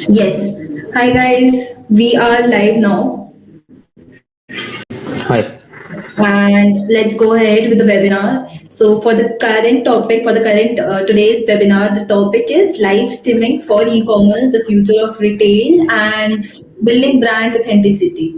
Yes. Hi guys, we are live now Hi. and let's go ahead with the webinar. So for the current topic, for the current today's webinar, the topic is live streaming for e-commerce, the future of retail and building brand authenticity.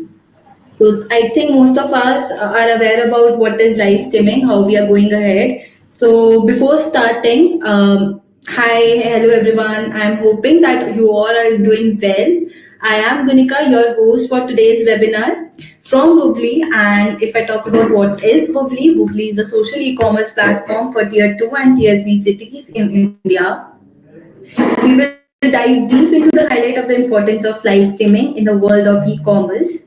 So I think most of us are aware about what is live streaming, how we are going ahead. So before starting, hi, hello everyone. I'm hoping that you all are doing well. I am Gunika, your host for today's webinar from Woovly. And if I talk about what is Woovly, Woovly is a social e-commerce platform for tier 2 and tier 3 cities in India. We will dive deep into the highlight of the importance of live streaming in the world of e-commerce.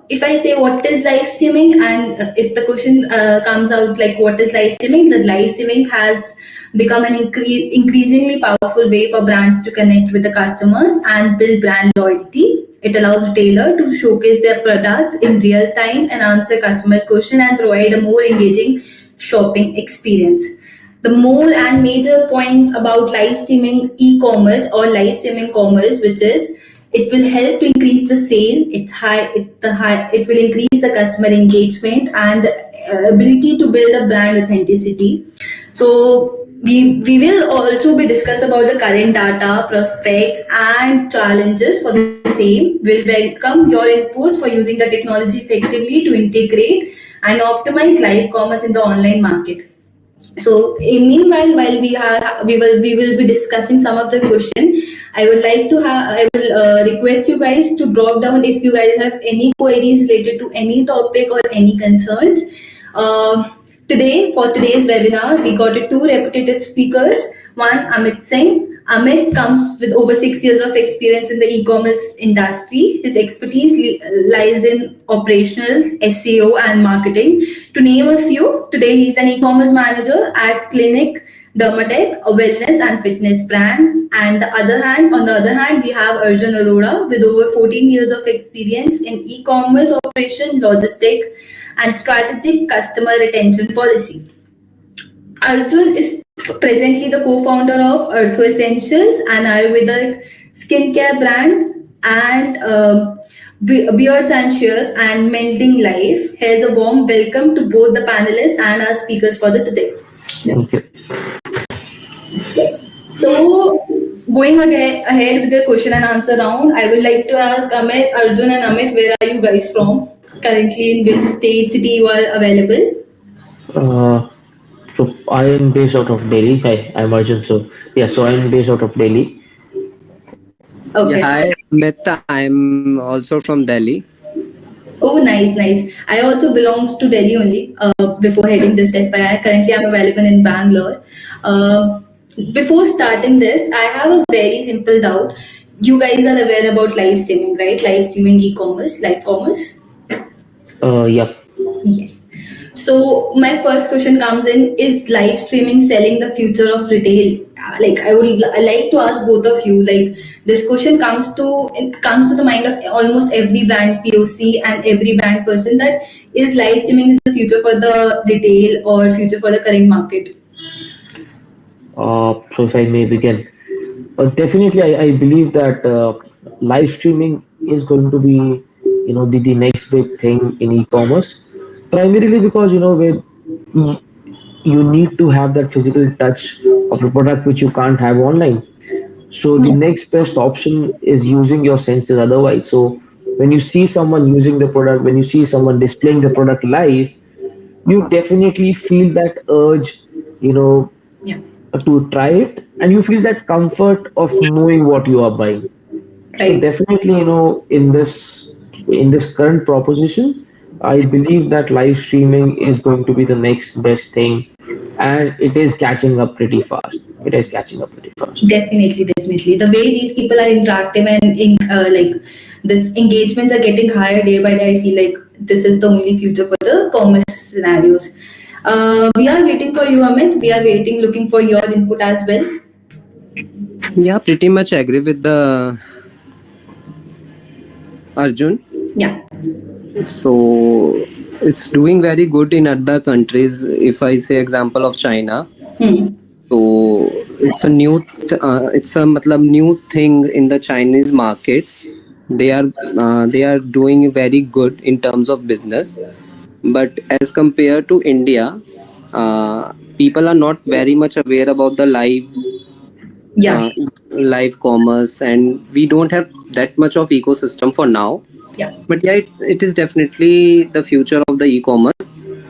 If I say what is live streaming, and if the question comes out like what is live streaming, the live streaming has become an increasingly powerful way for brands to connect with the customers and build brand loyalty. It allows retailer to showcase their products in real time and answer customer question and provide a more engaging shopping experience. The more and major points about live streaming e-commerce or live streaming commerce, which is it will help to increase the sale. It will increase the customer engagement and the ability to build a brand authenticity. So we will also be discuss about the current data, prospects, and challenges for the same. We'll welcome your inputs for using the technology effectively to integrate and optimize live commerce in the online market. So, meanwhile, while we will be discussing some of the question, I will request you guys to drop down if you guys have any queries related to any topic or any concerns. Today, for today's webinar, we got two reputed speakers. One, Amit Singh. Amit comes with over 6 years of experience in the e-commerce industry. His expertise lies in operations, SEO, and marketing. To name a few, today he's an e-commerce manager at Clinic Dermatech, a wellness and fitness brand. And on the other hand, we have Arjun Arora with over 14 years of experience in e-commerce operation, logistic, and strategic customer retention policy. Arjun is presently the co-founder of Eartho Essentials, an Ayurvedic skincare brand, and Beards and Shears and Mending Life. Here's a warm welcome to both the panelists and our speakers for the today. Thank you. Yes. So, going ahead with the question and answer round, I would like to ask Arjun and Amit, where are you guys from? Currently, in which state, city you are available? Uh, so I am based out of Delhi. Hi, I'm Arjun. So yeah, so I'm based out of Delhi. Okay. Yeah, hi, Amit. I'm also from Delhi. Oh, nice, nice. I also belongs to Delhi only. Before heading this FYI, currently I'm available in Bangalore. Before starting this, I have a very simple doubt. You guys are aware about live streaming, right? Live streaming e-commerce, live commerce. Yeah. Yes. So my first question comes in: is live streaming selling the future of retail? Like I like to ask both of you. Like this question comes to the mind of almost every brand POC and every brand person that is live streaming is the future for the retail or future for the current market. So if I may begin, definitely I believe that live streaming is going to be, the next big thing in e-commerce. Primarily because with y- you need to have that physical touch of the product which you can't have online. So the next best option is using your senses otherwise. So when you see someone using the product, when you see someone displaying the product live, you definitely feel that urge, you know, Yeah. to try it, and you feel that comfort of knowing what you are buying. So Right. definitely, in this current proposition, I believe that live streaming is going to be the next best thing, and it is catching up pretty fast. It is catching up pretty fast. Definitely, definitely. The way these people are interactive and like this engagements are getting higher day by day. I feel like this is the only future for the commerce scenarios. We are waiting for you, Amit. We are waiting, looking for your input as well. Yeah, pretty much agree with the Arjun. Yeah. So It's doing very good in other countries. If I say example of China, Hmm. so it's a it's a matlab new thing in the Chinese market. They are doing very good in terms of business, but as compared to India, people are not very much aware about the Yeah. live commerce, and we don't have that much of ecosystem for now. Yeah. But yeah, it is definitely the future of the e-commerce,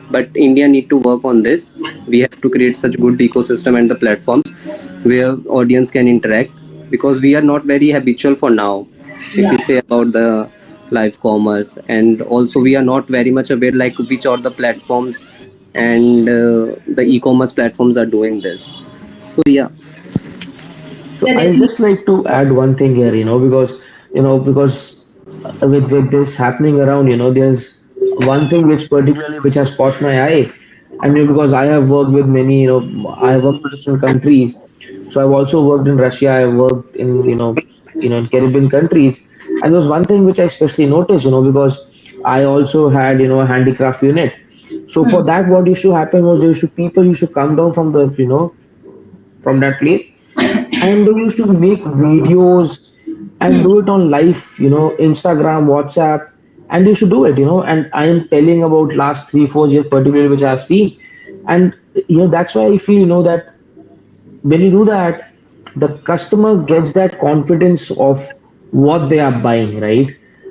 but India need to work on this. We have to create such good ecosystem and the platforms where audience can interact, because we are not very habitual for now, if Yeah. we say about the live commerce. And also we are not very much aware like which are the platforms and the e-commerce platforms are doing this. So yeah. So Yeah, I definitely. just like to add one thing here, because with this happening around, there's one thing which particularly which has caught my eye, and because I have worked with many, I have worked with different countries. So I've also worked in Russia. I worked in, in Caribbean countries, and there was one thing which I especially noticed, because I also had, a handicraft unit. So for Hmm. that, what used to happen was people used to come down from the, from that place, and they used to make videos and do it on live, Instagram, WhatsApp, and they should do it, and I am telling about last 3 4 years particularly which I have seen. And that's why I feel, that when you do that, the customer gets that confidence of what they are buying, right?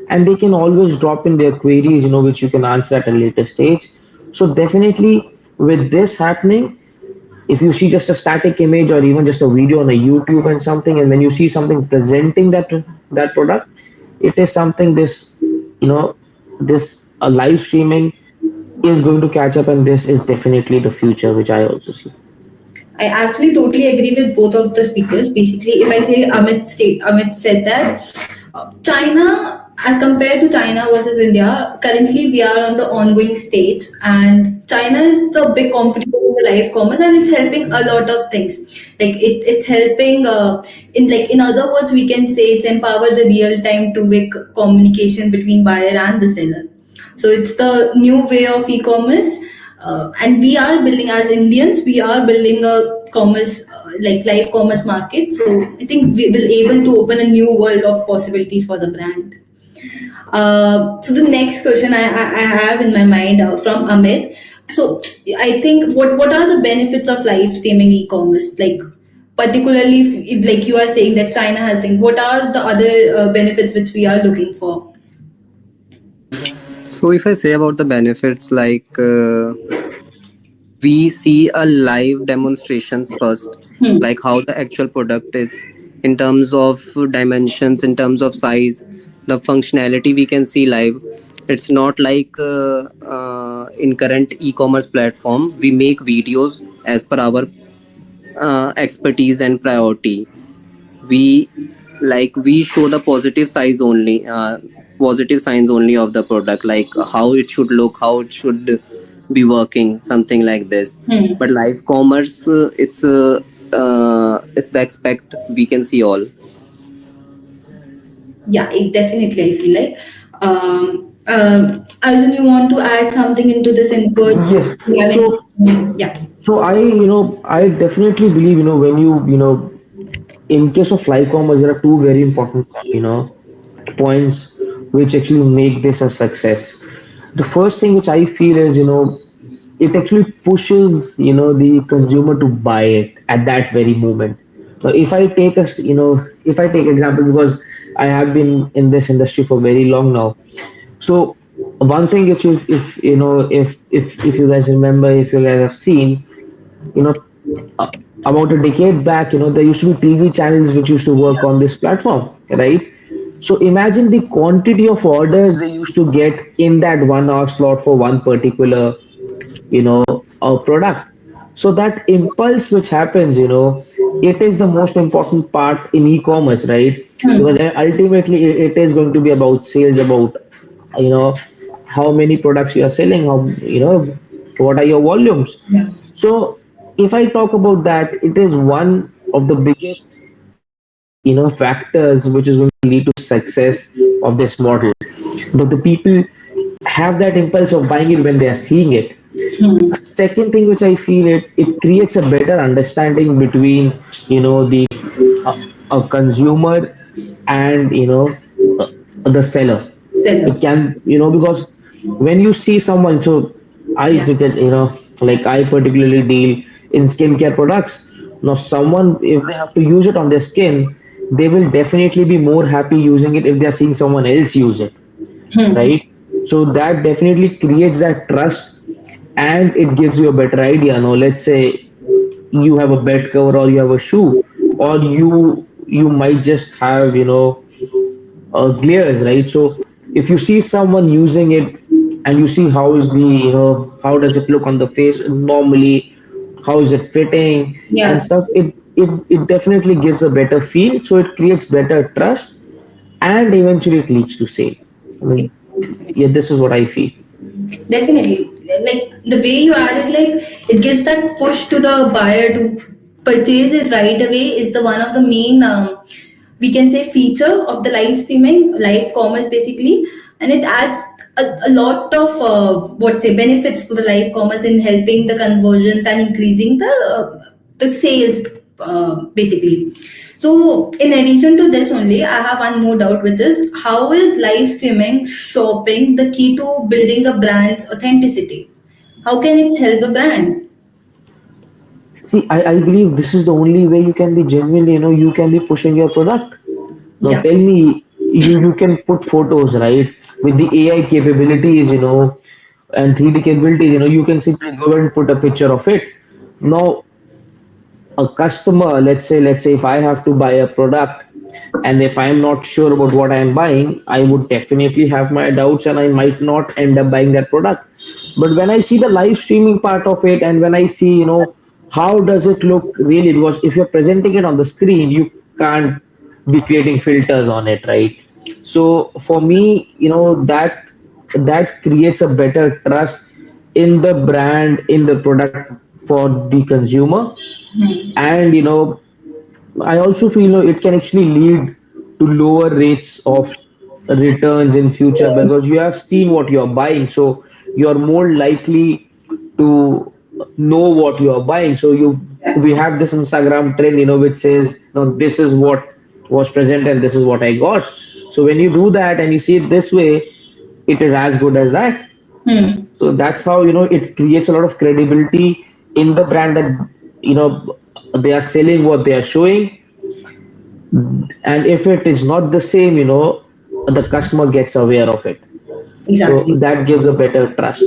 And they can always drop in their queries, which you can answer at a later stage. So definitely with this happening, if you see just a static image or even just a video on a YouTube and something, and when you see something presenting that product, it is something you know, this live streaming is going to catch up, and this is definitely the future, which I also see. I actually totally agree with both of the speakers. Basically, if I say Amit said that China, as compared to China versus India, currently we are on the ongoing stage, and China is the big competitor in the live commerce, and it's helping a lot of things. Like it's helping in other words, we can say it's empower the real time two-way communication between buyer and the seller. So it's the new way of e-commerce, and we are building as Indians. We are building a commerce like live commerce market. So I think we will able to open a new world of possibilities for the brand. So the next question I have in my mind from Amit. So I think what are the benefits of live streaming e-commerce? Like particularly if like you are saying that China has things. What are the other benefits which we are looking for? So if I say about the benefits, like we see a live demonstrations first, Hmm. like how the actual product is in terms of dimensions, in terms of size, the functionality we can see live. It's not like in current e-commerce platform we make videos as per our expertise and priority. We show the positive signs only of the product, like how it should look, how it should be working, something like this. Hmm. But live commerce, it's the expect we can see all. Yeah, it definitely. I feel like. Arjun, you want to add something into this input? Yes. You have So any? Yeah. I definitely believe, when in case of live commerce, there are two very important, points which actually make this a success. The first thing which I feel is, it actually pushes, the consumer to buy it at that very moment. Now, if I take us, if I take example, because I have been in this industry for very long now. So one thing which if if you guys remember, if you guys have seen, you know, uh, about a decade back, there used to be TV channels which used to work on this platform, right? So imagine the quantity of orders they used to get in that 1 hour slot for one particular, a product. So that impulse which happens, it is the most important part in e-commerce, right? Because Hmm. ultimately it is going to be about sales, about, you know how many products you are selling, how, what are your volumes. Yeah. So if I talk about that, it is one of the biggest, factors which is going to lead to success of this model. But the people have that impulse of buying it when they are seeing it. Second thing which I feel, it creates a better understanding between the a consumer and the seller. Setup. It can, because when you see someone, so I Yeah. did it, like I particularly deal in skincare products. Now someone, if they have to use it on their skin, they will definitely be more happy using it if they are seeing someone else use it, right? So that definitely creates that trust, and it gives you a better idea. Now let's say you have a bed cover or you have a shoe, or you might just have glares, right? So if you see someone using it and you see how is the how does it look on the face normally, how is it fitting and Yeah. stuff, it definitely gives a better feel, so it creates better trust, and eventually it leads to sale. I mean, yeah, this is what I feel. Definitely. Like the way you add it, like it gives that push to the buyer to purchase it right away is the one of the main we can say feature of the live streaming, live commerce basically, and it adds a lot of what say benefits to the live commerce in helping the conversions and increasing the sales basically. So, in addition to this, only I have one more doubt, which is how is live streaming shopping the key to building a brand's authenticity? How can it help a brand? See, I believe this is the only way you can be genuine, you can be pushing your product. Now Yeah. tell me, you can put photos, right? With the AI capabilities, and 3D capabilities, you can simply go and put a picture of it. Now, a customer, let's say if I have to buy a product, and if I'm not sure about what I'm buying, I would definitely have my doubts and I might not end up buying that product. But when I see the live streaming part of it, and when I see, how does it look really, because if you're presenting it on the screen, you can't be creating filters on it, right? So for me, that creates a better trust in the brand, in the product for the consumer. And I also feel it can actually lead to lower rates of returns in future, because you have seen what you're buying, so you're more likely to know what you're buying. So we have this Instagram trend, which says, no, this is what was present and this is what I got. So when you do that and you see it this way, it is as good as that. Hmm. So that's how it creates a lot of credibility in the brand, that you know they are selling what they are showing. And if it is not the same, the customer gets aware of it, so Exactly. that gives a better trust.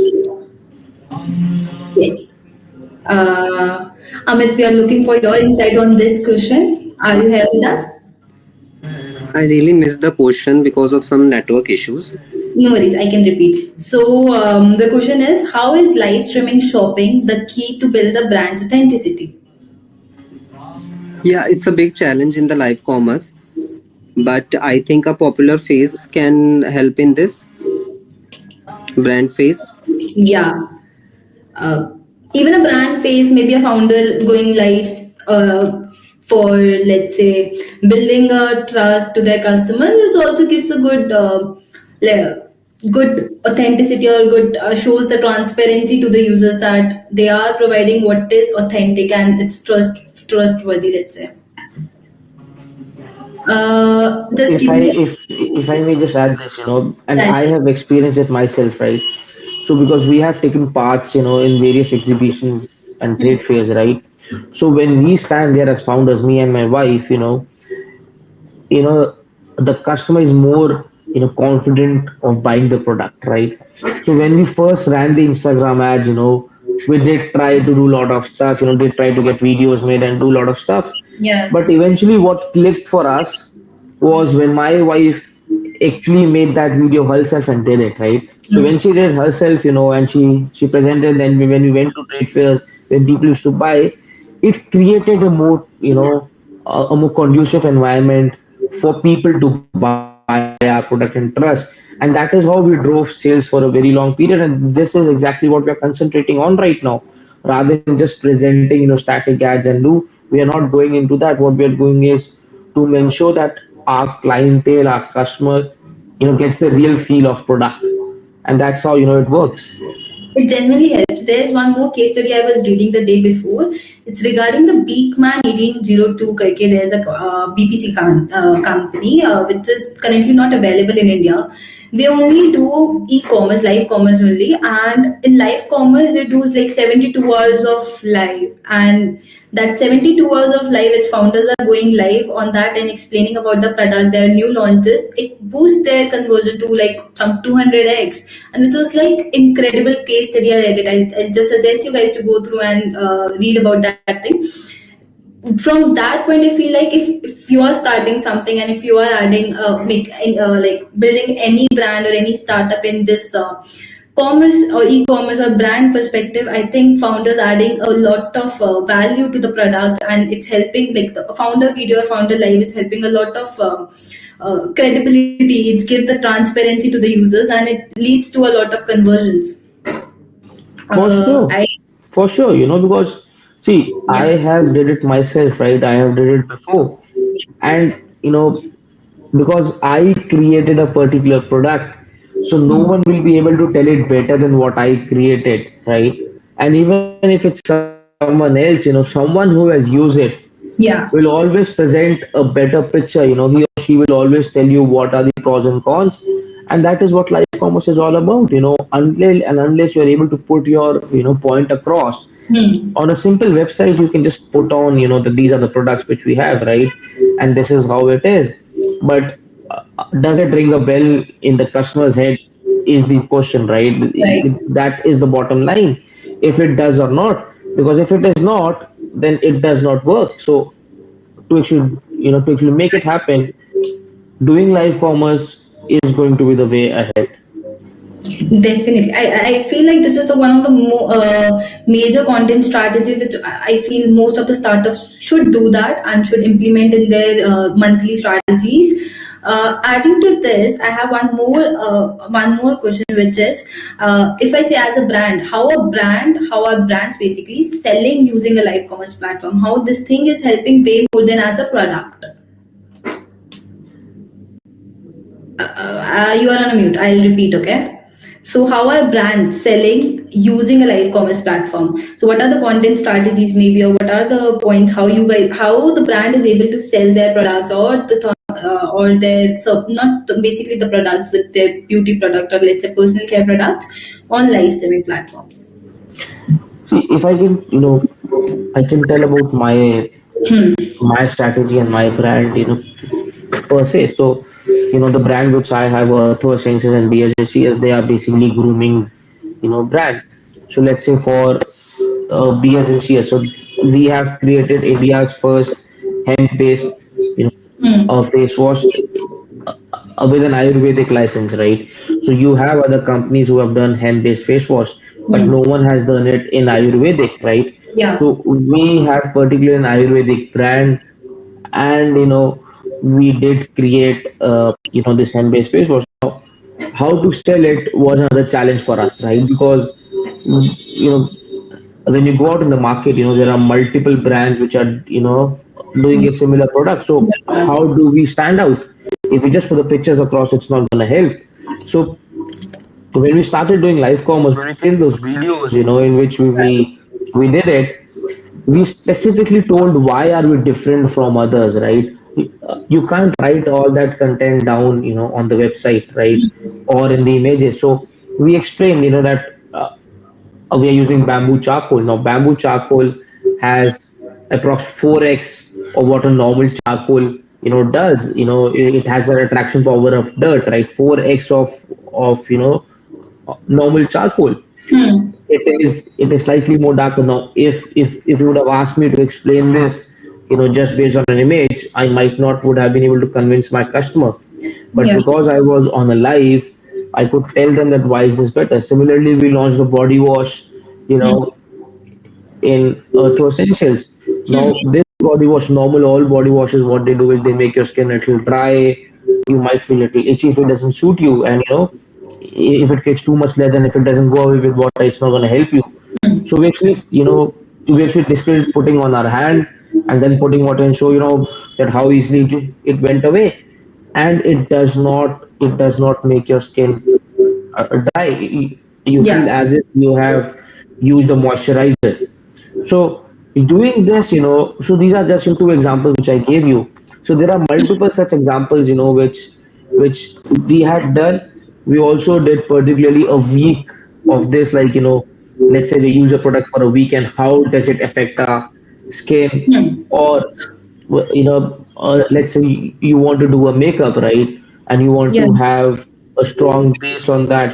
Yes. Uh, Amit, we are looking for your insight on this question. Are you here with us? I really missed the question because of some network issues. No worries, I can repeat. So, the question is how is live streaming shopping the key to build the brand's authenticity? Yeah, it's a big challenge in the live commerce, but I think a popular face can help in this brand face. Yeah. uh, Even a brand face, maybe a founder going live for, let's say, building a trust to their customers, it also gives a good good authenticity, or good shows the transparency to the users that they are providing what is authentic and it's trustworthy, let's say. Just if give i me. if I may just add this, and Yeah. I have experienced it myself, right? So because we have taken parts, in various exhibitions and trade fairs, right? So when we stand there as founders, me and my wife, you know the customer is more confident of buying the product, right? So when we first ran the Instagram ads, we did try to do a lot of stuff, did try to get videos made and do a lot of stuff. Yeah. But eventually what clicked for us was when my wife actually made that video herself and did it, right? So when she did herself, and she presented, and when we went to trade fairs, when people used to buy, it created a more, a more conducive environment for people to buy our product and trust. And that is how we drove sales for a very long period. And this is exactly what we are concentrating on right now. Rather than just presenting, static ads and do, we are not going into that. What we are doing is to ensure that our clientele, our customer, gets the real feel of product. and that's how, it works. It genuinely helps. There's one more case study I was reading the day before. It's regarding the Beakman 1802 karke. There's a BPC company which is currently not available in India. They only do e-commerce, live commerce only, and in live commerce they do like 72 hours of live, and that 72 hours of live, its founders are going live on that and explaining about the product, their new launches. It boosts their conversion to like some 200x, and it was like incredible case study. I read it. I just suggest you guys to go through and read about that thing. From that point, I feel like if you are starting something and if you are adding like building any brand or any startup in this commerce or e-commerce or brand perspective, I think founders adding a lot of value to the product, and it's helping, like the founder video or founder live is helping a lot of credibility. It gives the transparency to the users and it leads to a lot of conversions. For I sure, for sure, because see, I Yeah. have did it myself, right? I have did it before, and because I created a particular product, so no Hmm. one will be able to tell it better than what I created, right? And even if it's someone else, someone who has used it will Yeah. always present a better picture. He or she will always tell you what are the pros and cons, and that is what live commerce is all about. Unless you're able to put your point across Hmm. on a simple website, you can just put on that these are the products which we have, right? And this is how it is. But does it ring a bell in the customer's head is the question, right? Right. That is the bottom line, if it does or not. Because if it is not, then it does not work. So to actually make it happen, doing live commerce is going to be the way ahead. Definitely. I feel like this is the one of the major content strategy which I feel most of the startups should do that and should implement in their monthly strategies. Adding to this, I have one more question, which is if I say as a brand, how are brands basically selling using a live commerce platform? How this thing is helping way more than as a product. You are on a mute. I'll repeat, okay? So, how are brands selling using a live commerce platform? So, what are the content strategies, maybe, or what are the points how the brand is able to sell their products or or their so not basically the products, their beauty product or let's say personal care products on live streaming platforms? See, if I can, I can tell about my strategy and my brand, per se. So, the brand which I have, Earth Essentials and BSCS, they are basically grooming, brands. So let's say for BSCS, so we have created India's first hemp-based, face wash with an Ayurvedic license, right? So you have other companies who have done hemp-based face wash, but Hmm. no one has done it in Ayurvedic, right? Yeah. So we have particularly an Ayurvedic brand, and we did create this hemp-based face wash. Now, how to sell it was another challenge for us, right? Because when you go out in the market, there are multiple brands which are doing a similar product. So how do we stand out? If we just put the pictures across, it's not going to help. So when we started doing live commerce, when we created those videos, in which we did it, we specifically told why are we different from others, right? You can't write all that content down on the website, right, or in the images. So we explained that we are using bamboo charcoal. Now bamboo charcoal has approx 4x of what a normal charcoal does. It has an attraction power of dirt, right? 4x of normal charcoal. Hmm. It is slightly more darker. Now if you would have asked me to explain this just based on an image, I might not would have been able to convince my customer. But Yeah. because I was on a live, I could tell them that why is this better. Similarly, we launched a body wash you Hmm. know in Earth Essentials. Hmm. Now, this body wash, normal all body washes, what they do is they make your skin a little dry. You might feel a little itchy if it doesn't suit you, and if it takes too much lead and if it doesn't go away with water, it's not going to help you. So we actually displayed putting on our hand and then putting water and show that how easily it went away, and it does not make your skin dry. You feel Yeah. as if you have used a moisturizer. So doing this, so these are just two examples which I gave you. So there are multiple such examples, which we had done. We also did particularly a week of this, like, let's say we use a product for a week and how does it affect our skin, Hmm. or let's say you want to do a makeup, right? And you want Yeah. to have a strong base on that,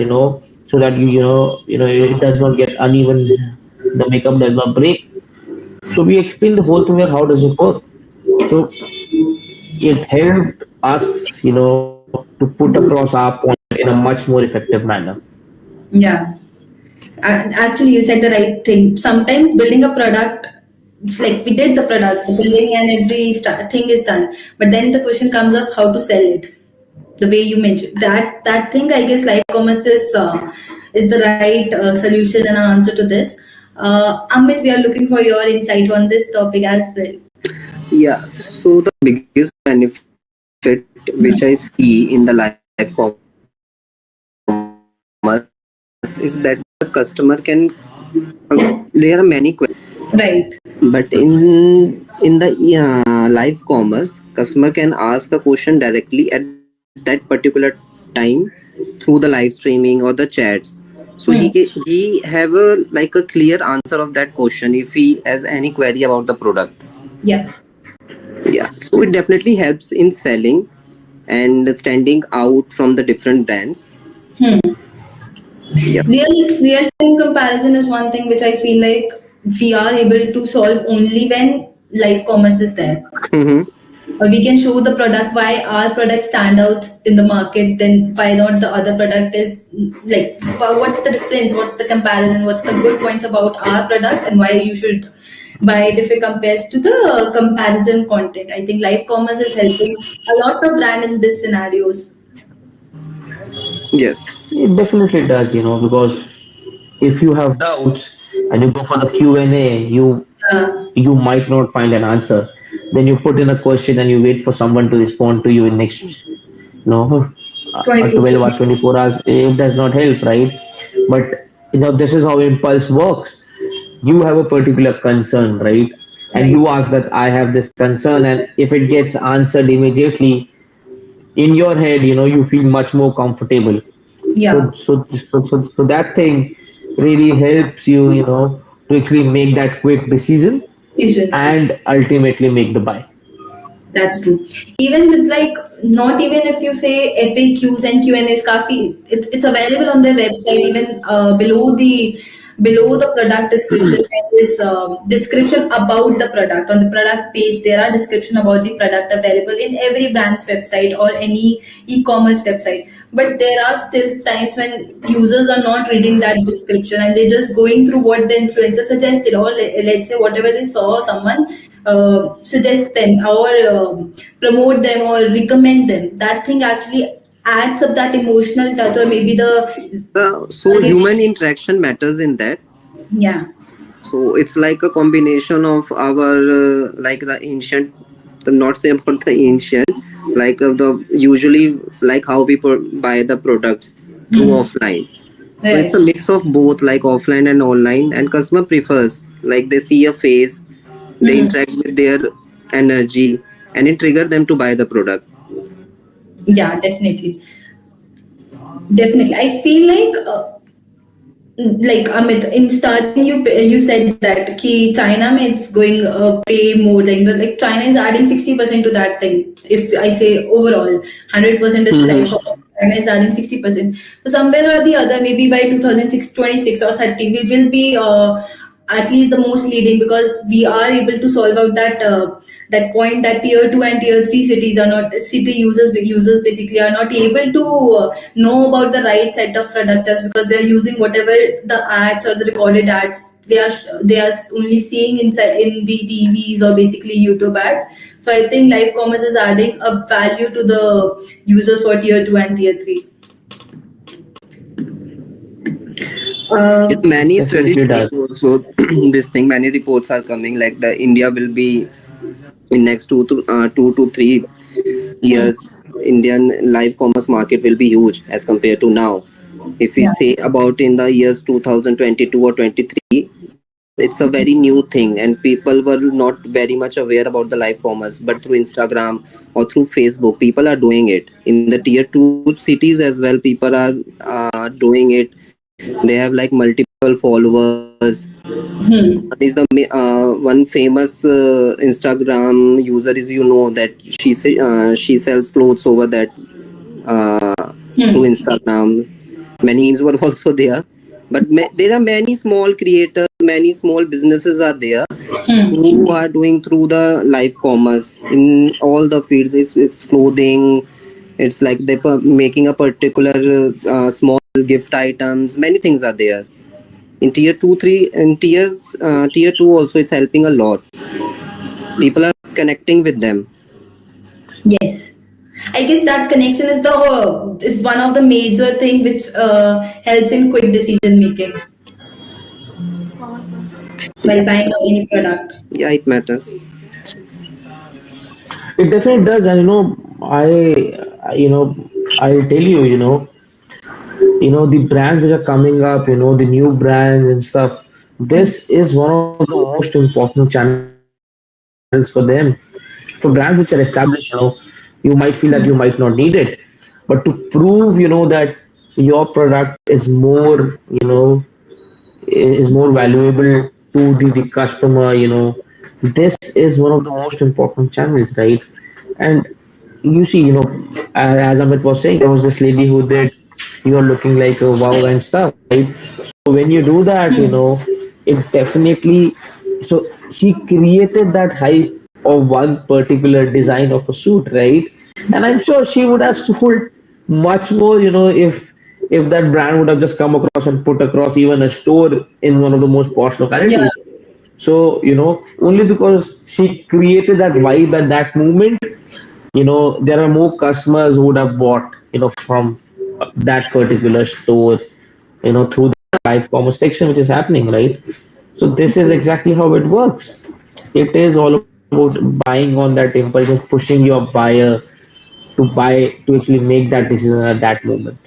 so that it does not get uneven, the makeup does not break. So we explained the whole thing that how does it work. So it helped us, to put across our point in a much more effective manner. Yeah. Actually, you said the right thing. Sometimes building a product, like we did the product, the building and every thing is done, but then the question comes up how to sell it. The way you mentioned that thing, I guess live commerce is the right solution and answer to this. Amit, we are looking for your insight on this topic as well. Yeah, so the biggest benefit which I see in the live commerce is that the customer can, there are many questions, but Right. in the live commerce, customer can ask a question directly at that particular time through the live streaming or the chats. So Hmm. he have a like a clear answer of that question if he has any query about the product. Yeah. Yeah, so it definitely helps in selling and standing out from the different brands. Hmm. Yeah. Real time comparison is one thing which I feel like we are able to solve only when live commerce is there. Mm-hmm. We can show the product why our product stand out in the market, then why not the other product is like what's the difference, what's the comparison, what's the good points about our product and why you should buy it if it compares to the comparison content. I think live commerce is helping a lot of brand in this scenarios. Yes. It definitely does, because if you have doubts and you go for the Q&A, you might not find an answer. Then you put in a question and you wait for someone to respond to you in next, 24. 12 hours, 24 hours. It does not help, right? But this is how impulse works. You have a particular concern, right? And Right. you ask that I have this concern, and if it gets answered immediately in your head, you feel much more comfortable. Yeah. So that thing really helps you, to actually make that quick decision Decision. and ultimately make the buy. That's true. Even with like not even if you say FAQs and Q&As, kafi it's available on their website. Even below the product description there is description about the product. On the product page there are description about the product available in every brand's website or any e-commerce website. But there are still times when users are not reading that description and they're just going through what the influencer suggested, or let's say whatever they saw someone suggest them or promote them or recommend them. That thing actually adds up that emotional touch, or maybe So human interaction matters in that. yeah. So it's like a combination of our like the ancient, the not say about the ancient, like the usually like how we buy the products through Hmm. offline. So it's Right. a mix of both, like offline and online, and customer prefers like they see a face, they Hmm. interact with their energy, and it trigger them to buy the product. Yeah, definitely. Definitely. I feel like Amit, in starting you said that ki China mein it's going way more, like China is adding 60% to that thing. If I say overall, 100% is life. Mm-hmm. China is adding 60%. So somewhere or the other, maybe by 2026 or 30, we will be at least the most leading, because we are able to solve out that point that tier 2 and tier 3 cities are not city users basically are not able to know about the right set of products, just because they're using whatever the ads or the recorded ads they are only seeing inside in the TVs or basically YouTube ads. So I think live commerce is adding a value to the users for tier 2 and tier 3. Yeah, uh, many studies Definitely does. shows also this thing. Many reports are coming like the India will be in next 2 to 3 years. Indian live commerce market will be huge as compared to now. If we Yeah. say about in the years 2022 or 23, it's a very new thing, and people were not very much aware about the live commerce. But through Instagram or through Facebook, people are doing it. In the tier 2 cities as well, people are doing it. They have like multiple followers. One is the one famous Instagram user is, you know, that she sells clothes over that through Hmm. Instagram. Many memes were also there, but there are many small creators, many small businesses are there who are doing through the live commerce in all the fields. It's clothing. It's like they making a particular small gift items. Many things are there in tier two, three, and tier two also. It's helping a lot. People are connecting with them. Yes. I guess that connection is one of the major thing which helps in quick decision making while buying any product. Yeah, it matters. It definitely does, and I'll tell you, the brands which are coming up, the new brands and stuff. This is one of the most important channels for them. For brands which are established, you might feel that you might not need it, but to prove, that your product is more valuable to the customer. This is one of the most important channels, right? And you see, as Amit was saying, there was this lady who did "You're looking like a wow" and stuff, right? So when you do that, it definitely, so she created that hype of one particular design of a suit, right? And I'm sure she would have sold much more, if that brand would have just come across and put across even a store in one of the most posh Yeah. localities. So, only because she created that vibe and that movement, there are more customers who would have bought, from that particular store, through the live commerce section, which is happening, right? So this is exactly how it works. It is all about buying on that impulse and pushing your buyer to actually make that decision at that moment.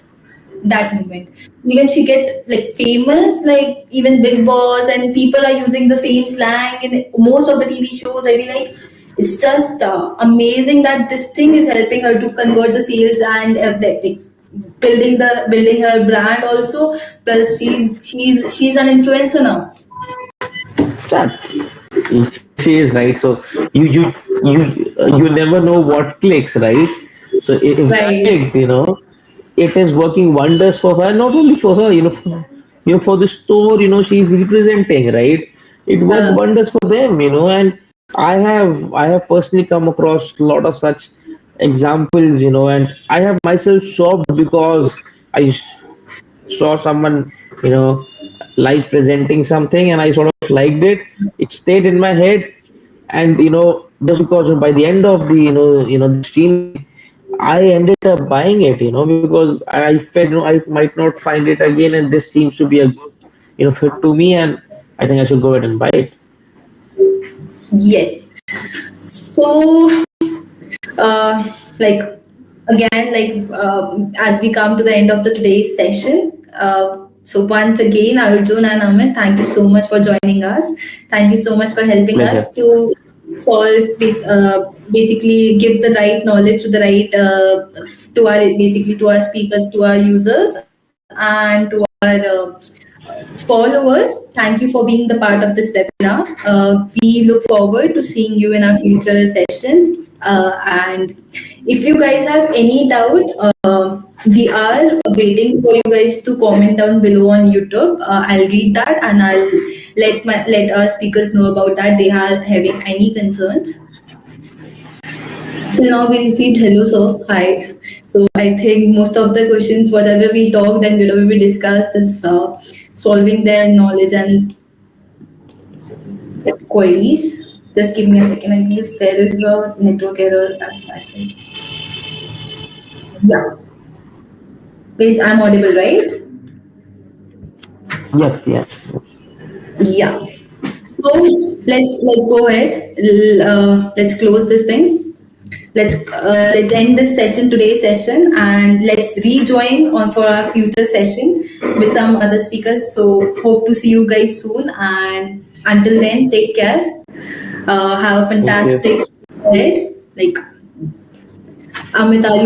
That moment. Even she get like famous, like even Big Boss, and people are using the same slang in most of the TV shows. I feel like it's just amazing that this thing is helping her to convert the sales and like building her brand also. Plus, she's an influencer now. Yeah, she is right. So you never know what clicks, right? So if that Right. clicked, it is working wonders for her. Not only for her, for the store, she's representing, right? It worked Uh, wonders for them, and I have personally come across a lot of such examples, and I have myself shocked because I saw someone, you know, live presenting something, and I sort of liked it. It stayed in my head, and just because by the end of the the streaming, I ended up buying it, because I felt I might not find it again, and this seems to be a good fit to me, and I think I should go ahead and buy it. yes. So like again, like as we come to the end of the today's session, so once again, Arjun and Amit, thank you so much for joining us. Thank you so much for helping us Pleasure. to basically give the right knowledge to the right to our basically to our speakers, to our users, and to our followers. Thank you for being the part of this webinar. We look forward to seeing you in our future sessions. And if you guys have any doubt, we are waiting for you guys to comment down below on YouTube. I'll read that and I'll let our speakers know about that. They are having any concerns. Till now, we received hello, sir. Hi. So I think most of the questions, whatever we talked and whatever we discussed, is solving their knowledge and queries. Just give me a second. I think there is a network error at my side. Yeah. Please, I'm audible, right? Yep, yeah. Yeah. So let's go ahead. Let's close this thing. let's end this session, today's session, and let's rejoin on for our future session with some other speakers. So hope to see you guys soon, and until then, take care. Have a Thank you. fantastic day. Like Amit, are you